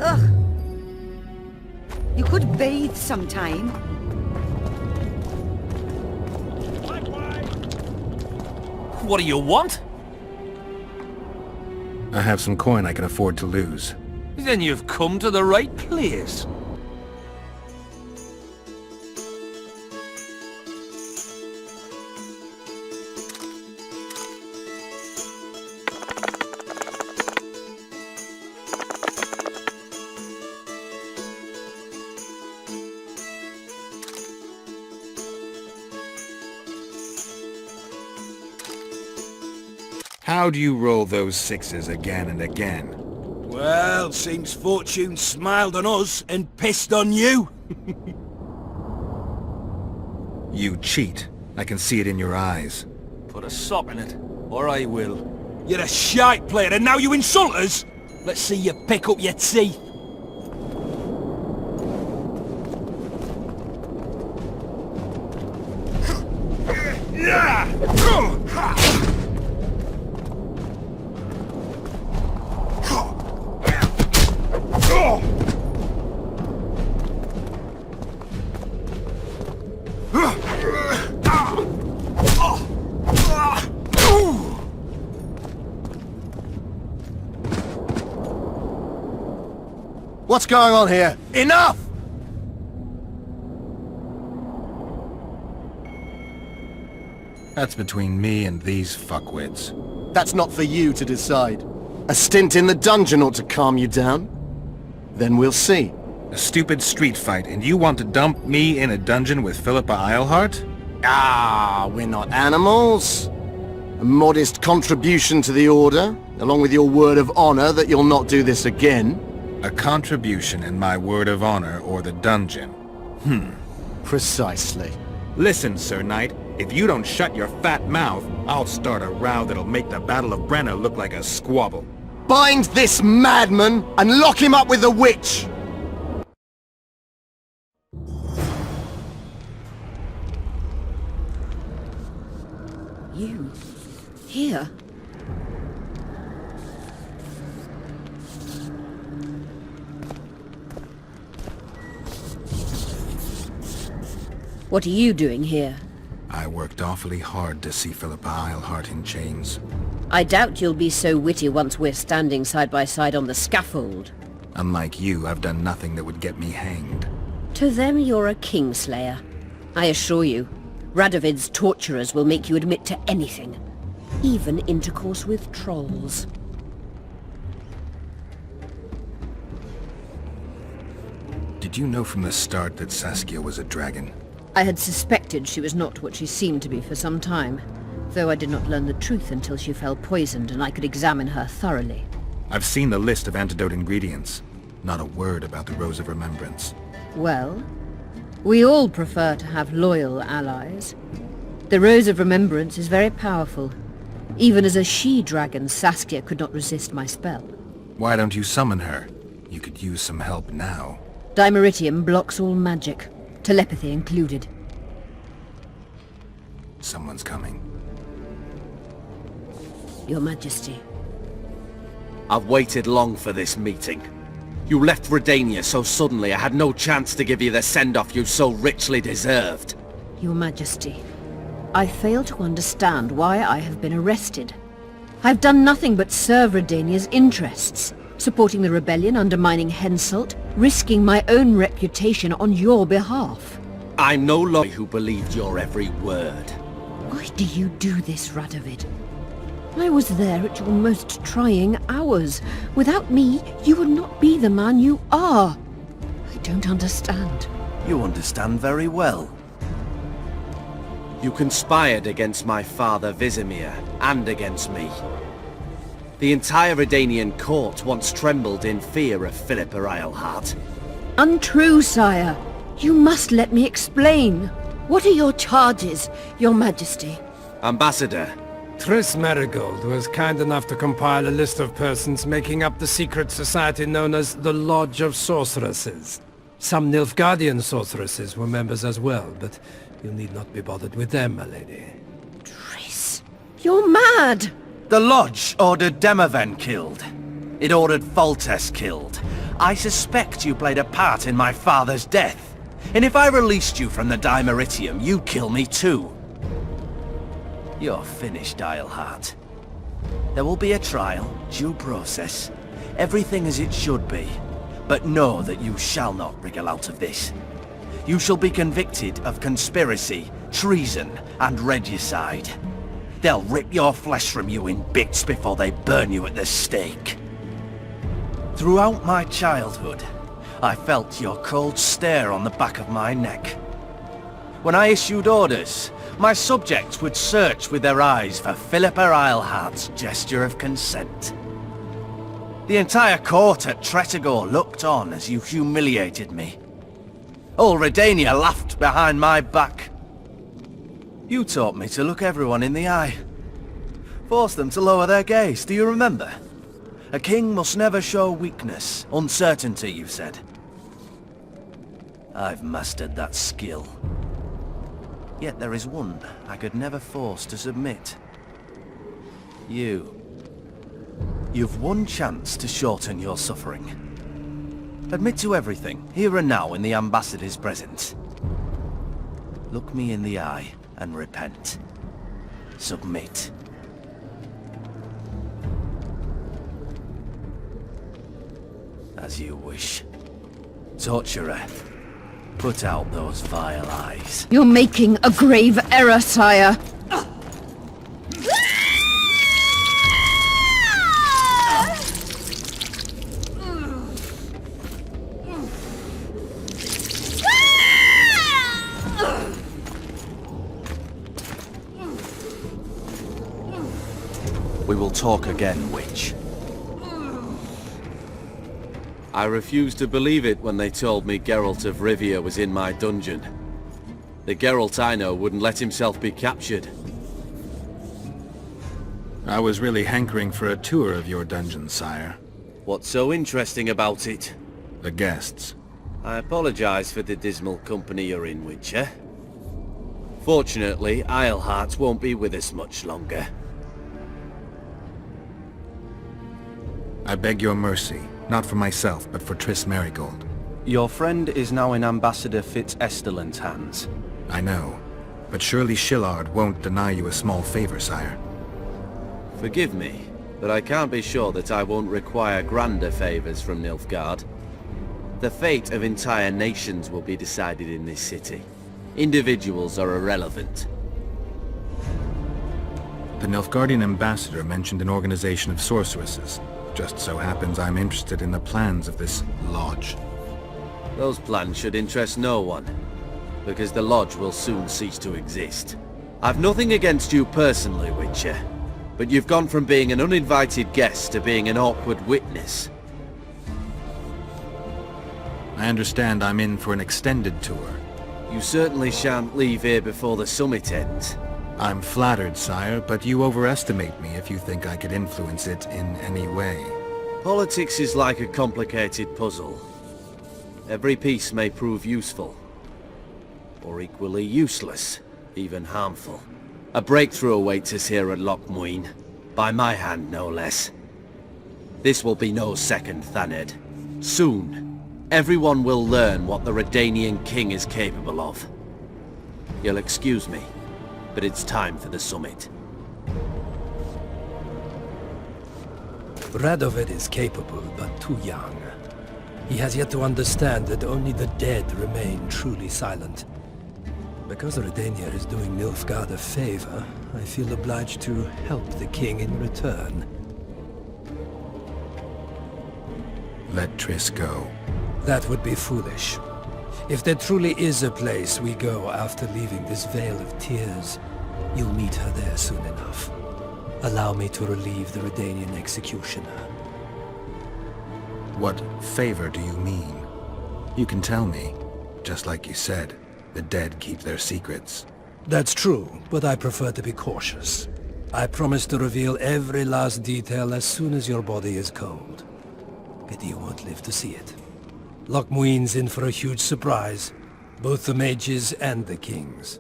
Ugh. You could bathe sometime. What do you want? I have some coin I can afford to lose. Then you've come to the right place. How do you roll those sixes again and again? Well, seems fortune smiled on us and pissed on you. You cheat. I can see it in your eyes. Put a sock in it, or I will. You're a shite player and now you insult us? Let's see you pick up your teeth. What's going on here? Enough! That's between me and these fuckwits. That's not for you to decide. A stint in the dungeon ought to calm you down. Then we'll see. A stupid street fight, and you want to dump me in a dungeon with Philippa Eilhart? Ah, we're not animals. A modest contribution to the Order, along with your word of honor that you'll not do this again. A contribution in my word of honor or the dungeon. Precisely. Listen, Sir Knight, if you don't shut your fat mouth, I'll start a row that'll make the Battle of Brenna look like a squabble. Bind this madman and lock him up with the witch! You? Here? What are you doing here? I worked awfully hard to see Philippa Eilhart in chains. I doubt you'll be so witty once we're standing side by side on the scaffold. Unlike you, I've done nothing that would get me hanged. To them you're a kingslayer. I assure you, Radovid's torturers will make you admit to anything. Even intercourse with trolls. Did you know from the start that Saskia was a dragon? I had suspected she was not what she seemed to be for some time, though I did not learn the truth until she fell poisoned and I could examine her thoroughly. I've seen the list of antidote ingredients. Not a word about the Rose of Remembrance. Well, we all prefer to have loyal allies. The Rose of Remembrance is very powerful. Even as a she-dragon, Saskia could not resist my spell. Why don't you summon her? You could use some help now. Dimeritium blocks all magic, telepathy included. Someone's coming. Your Majesty. I've waited long for this meeting. You left Redania so suddenly I had no chance to give you the send-off you so richly deserved. Your Majesty, I fail to understand why I have been arrested. I've done nothing but serve Redania's interests, supporting the rebellion, undermining Henselt, risking my own reputation on your behalf. I'm no longer who believed your every word. Why do you do this, Radovid? I was there at your most trying hours. Without me, you would not be the man you are. I don't understand. You understand very well. You conspired against my father Vizimir, and against me. The entire Redanian court once trembled in fear of Philippa Eilhart. Untrue, sire. You must let me explain. What are your charges, your Majesty? Ambassador, Triss Marigold was kind enough to compile a list of persons making up the secret society known as the Lodge of Sorceresses. Some Nilfgaardian sorceresses were members as well, but you need not be bothered with them, my lady. Triss, you're mad! the Lodge ordered Demaven killed. It ordered Foltest killed. I suspect you played a part in my father's death. And if I released you from the Dimeritium, you'd kill me too. You're finished, Eilhart. There will be a trial, due process, everything as it should be. But know that you shall not wriggle out of this. You shall be convicted of conspiracy, treason, and regicide. They'll rip your flesh from you in bits before they burn you at the stake. Throughout my childhood, I felt your cold stare on the back of my neck. When I issued orders, my subjects would search with their eyes for Philippa Eilhart's gesture of consent. The entire court at Tretogor looked on as you humiliated me. All Redania laughed behind my back. You taught me to look everyone in the eye. Forced them to lower their gaze, do you remember? A king must never show weakness, uncertainty, you said. I've mastered that skill. Yet there is one I could never force to submit. You. You've one chance to shorten your suffering. Admit to everything, here and now in the Ambassador's presence. Look me in the eye and repent. Submit. As you wish. Torturer, put out those vile eyes. You're making a grave error, sire. We will talk again, witch. I refused to believe it when they told me Geralt of Rivia was in my dungeon. The Geralt I know wouldn't let himself be captured. I was really hankering for a tour of your dungeon, sire. What's so interesting about it? The guests. I apologize for the dismal company you're in, Witcher. Fortunately, Eilhart won't be with us much longer. I beg your mercy, not for myself, but for Triss Merigold. Your friend is now in Ambassador Fitz-Esterlin's hands. I know, but surely Shillard won't deny you a small favor, sire. Forgive me, but I can't be sure that I won't require grander favors from Nilfgaard. The fate of entire nations will be decided in this city. Individuals are irrelevant. The Nilfgaardian ambassador mentioned an organization of sorceresses. Just so happens I'm interested in the plans of this lodge. Those plans should interest no one, because the lodge will soon cease to exist. I've nothing against you personally, Witcher, but you've gone from being an uninvited guest to being an awkward witness. I understand I'm in for an extended tour. You certainly shan't leave here before the summit ends. I'm flattered, sire, but you overestimate me if you think I could influence it in any way. Politics is like a complicated puzzle. Every piece may prove useful, or equally useless, even harmful. A breakthrough awaits us here at Loch Muin, by my hand no less. This will be no second Thaned. Soon, everyone will learn what the Redanian king is capable of. You'll excuse me, but it's time for the summit. Radovid is capable, but too young. He has yet to understand that only the dead remain truly silent. Because Redania is doing Nilfgaard a favor, I feel obliged to help the king in return. Let Triss go. That would be foolish. If there truly is a place we go after leaving this Vale of Tears, you'll meet her there soon enough. Allow me to relieve the Redanian executioner. What favor do you mean? You can tell me. Just like you said, the dead keep their secrets. That's true, but I prefer to be cautious. I promise to reveal every last detail as soon as your body is cold. Pity you won't live to see it. Loch Muin's in for a huge surprise. Both the mages and the kings.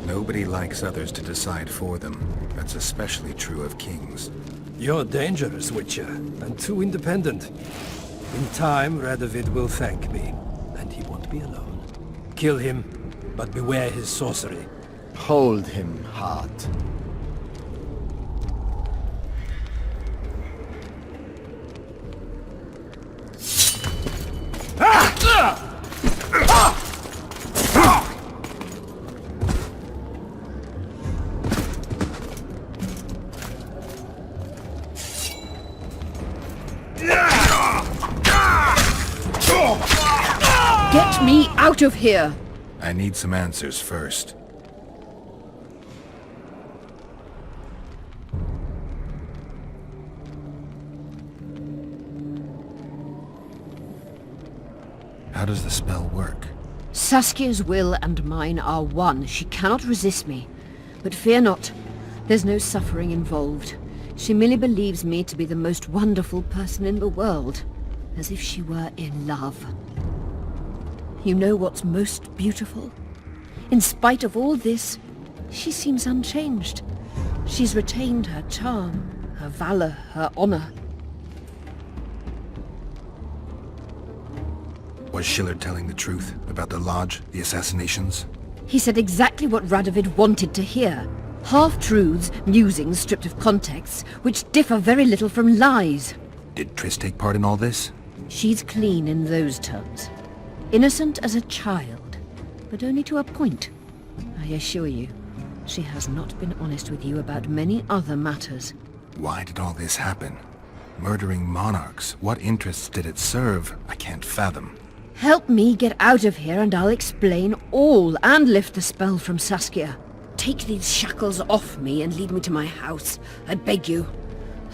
No Nobody likes others to decide for them. That's especially true of kings. You're dangerous, Witcher, and too independent. In time, Radovid will thank me, and he won't be alone. Kill him, but beware his sorcery. Hold him, heart. Get me out of here! I need some answers first. How does the spell work? Saskia's will and mine are one. She cannot resist me. But fear not. There's no suffering involved. She merely believes me to be the most wonderful person in the world. As if she were in love. You know what's most beautiful? In spite of all this, she seems unchanged. She's retained her charm, her valor, her honor. Was Schiller telling the truth about the Lodge, the assassinations? He said exactly what Radovid wanted to hear. Half-truths, musings stripped of context, which differ very little from lies. Did Triss take part in all this? She's clean in those terms. Innocent as a child, but only to a point. I assure you, she has not been honest with you about many other matters. Why did all this happen? Murdering monarchs, what interests did it serve? I can't fathom. Help me get out of here and I'll explain all and lift the spell from Saskia. Take these shackles off me and lead me to my house. I beg you.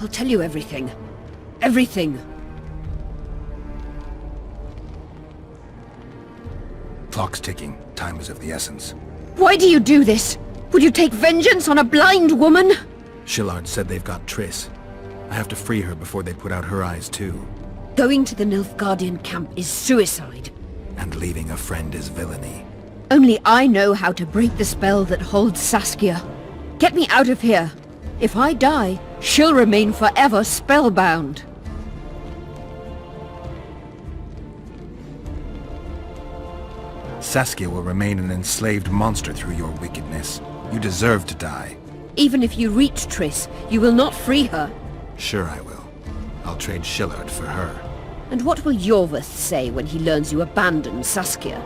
I'll tell you everything. Everything. Clock's ticking. Time is of the essence. Why do you do this? Would you take vengeance on a blind woman? Shillard said they've got Triss. I have to free her before they put out her eyes too. Going to the Nilfgaardian camp is suicide. And leaving a friend is villainy. Only I know how to break the spell that holds Saskia. Get me out of here. If I die, she'll remain forever spellbound. Saskia will remain an enslaved monster through your wickedness. You deserve to die. Even if you reach Triss, you will not free her. Sure I will. I'll trade Shillard for her. And what will Yorveth say when he learns you abandoned Saskia?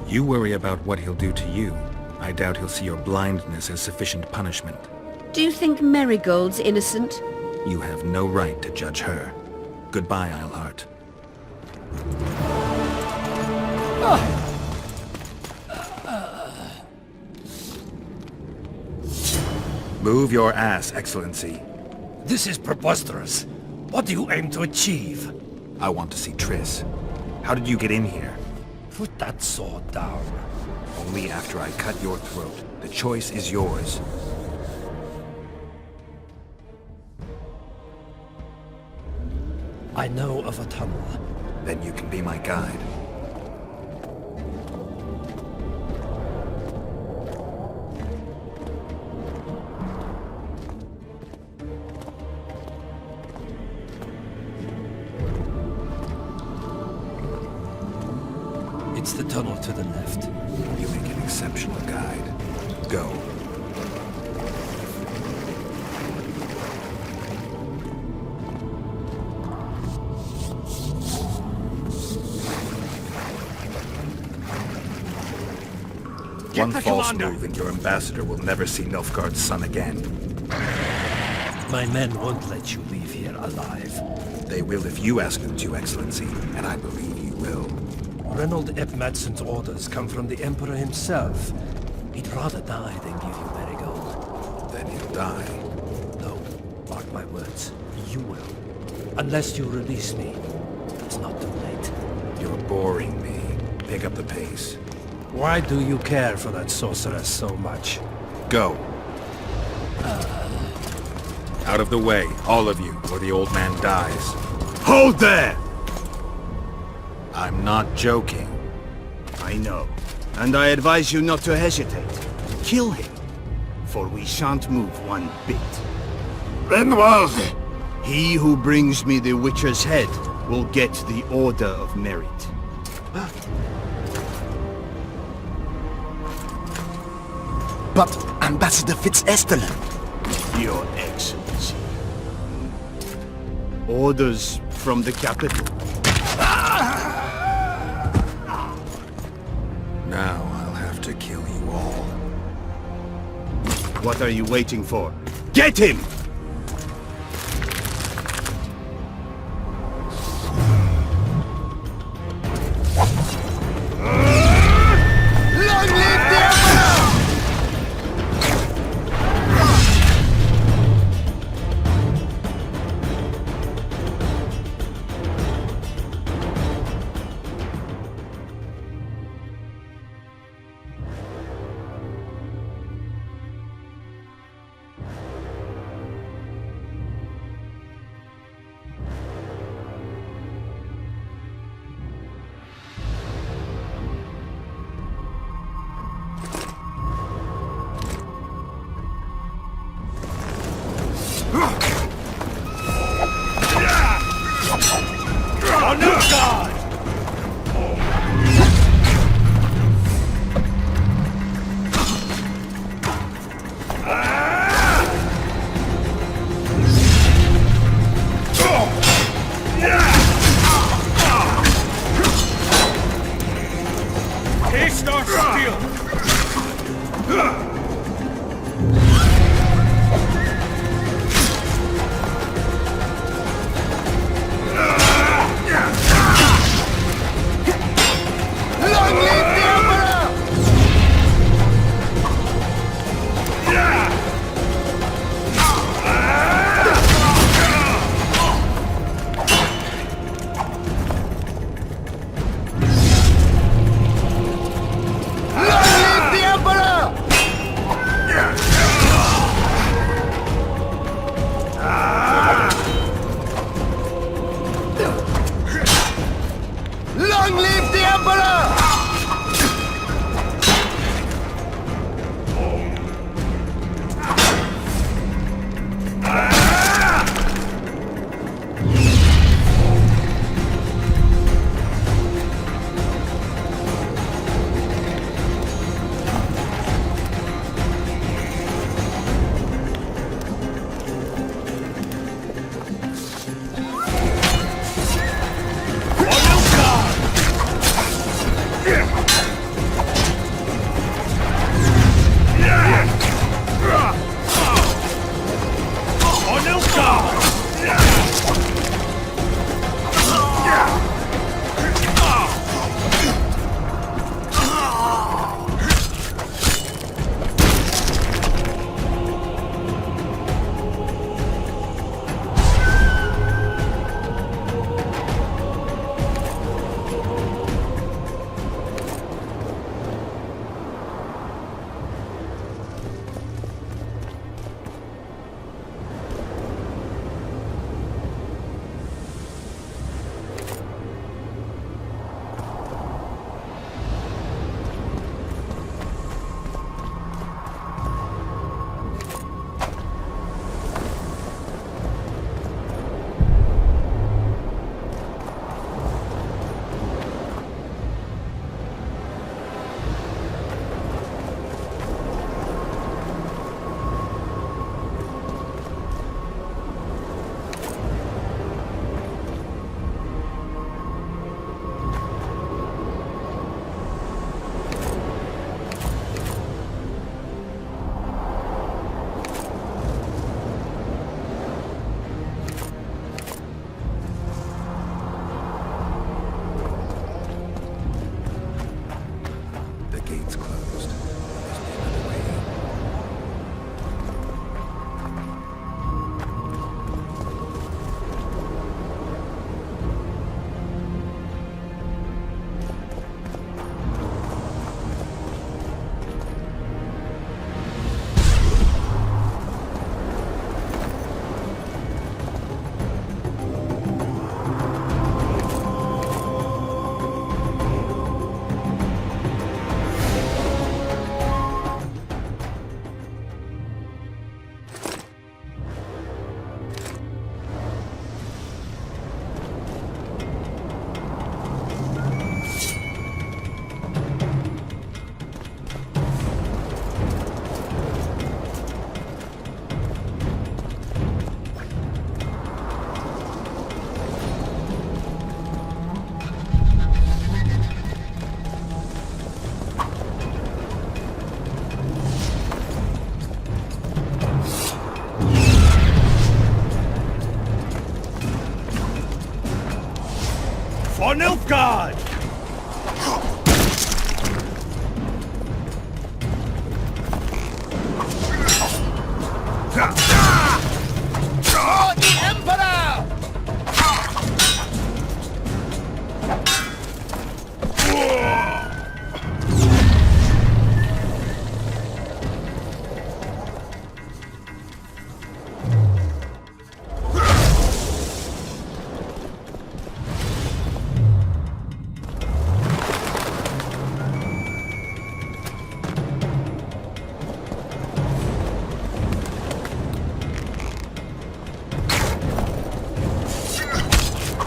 You worry about what he'll do to you. I doubt he'll see your blindness as sufficient punishment. Do you think Marigold's innocent? You have no right to judge her. Goodbye, Eilhart. Move your ass, Excellency. This is preposterous. What do you aim to achieve? I want to see Triss. How did you get in here? Put that sword down. Only after I cut your throat. The choice is yours. I know of a tunnel. Then you can be my guide. It's the tunnel to the left. You make an exceptional guide. Go. One false move and your ambassador will never see Nilfgaard's son again. My men won't let you leave here alive. They will if you ask them to, Excellency, and I believe you will. Reynold Ep Madsen's orders come from the Emperor himself. He'd rather die than give you Marigold. Then he'll die. No, mark my words. You will. Unless you release me. It's not too late. You're boring me. Pick up the pace. Why do you care for that sorceress so much? Go. Out of the way, all of you, or the old man dies. Hold there! I'm not joking. I know. And I advise you not to hesitate. Kill him. for we shan't move one bit. Renwald! He who brings me the Witcher's head will get the Order of Merit. But Ambassador Fitzestelle... Your Excellency. Orders from the capital. Now I'll have to kill you all. What are you waiting for? Get him! Long live the Emperor! For Nilfgaard! For the Emperor!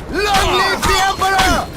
Long live the Emperor!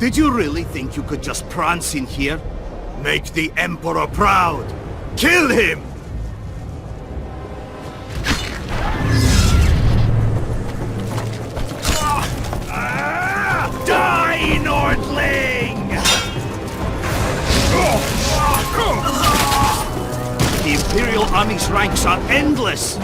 Did you really think you could just prance in here? Make the Emperor proud! Kill him! Die, Nordling! The Imperial Army's ranks are endless!